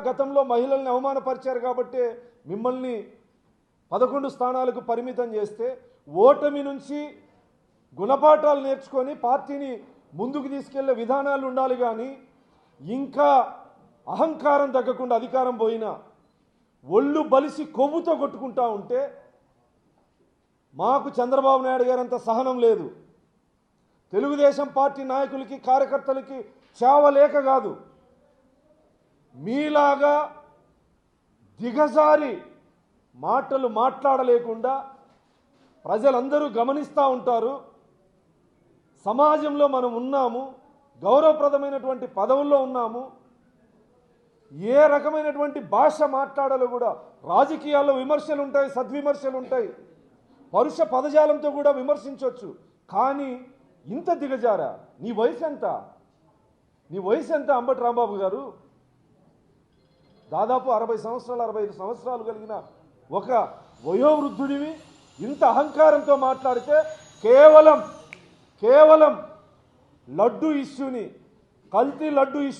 గతంలో మహిళల్ని అవమానపరిచారు కాబట్టి మిమ్మల్ని 11 స్థానాలకు పరిమితం చేస్తే ఓటమి నుంచి గుణపాఠాలు నేర్చుకొని పార్టీని ముందుకు తీసుకెళ్లే విధానాలు ఉండాలి. కానీ ఇంకా అహంకారం తగ్గకుండా అధికారం పోయినా ఒళ్ళు బలిసి కొవ్వుతో కొట్టుకుంటా ఉంటే మాకు చంద్రబాబు నాయుడు గారంత సహనం లేదు. తెలుగుదేశం పార్టీ నాయకులకి కార్యకర్తలకి చావలేక కాదు, మీలాగా దిగజారి మాటలు మాట్లాడలేకుండా ప్రజలందరూ గమనిస్తూ ఉంటారు. సమాజంలో మనం ఉన్నాము, గౌరవప్రదమైనటువంటి పదవుల్లో ఉన్నాము. ఏ రకమైనటువంటి భాష మాట్లాడాలో కూడా రాజకీయాల్లో విమర్శలు ఉంటాయి, సద్విమర్శలు ఉంటాయి, పరుష పదజాలంతో కూడా విమర్శించవచ్చు. కానీ ఇంత దిగజారా? నీ వయసు ఎంత? నీ వయసు ఎంత అంబటి రాంబాబు గారు? దాదాపు 60 సంవత్సరాలు 65 సంవత్సరాలు కలిగిన ఒక వయోవృద్ధుడివి ఇంత అహంకారంతో మాట్లాడితే కేవలం లడ్డు ఇష్యూని, కల్తీ లడ్డు ఇష్యూ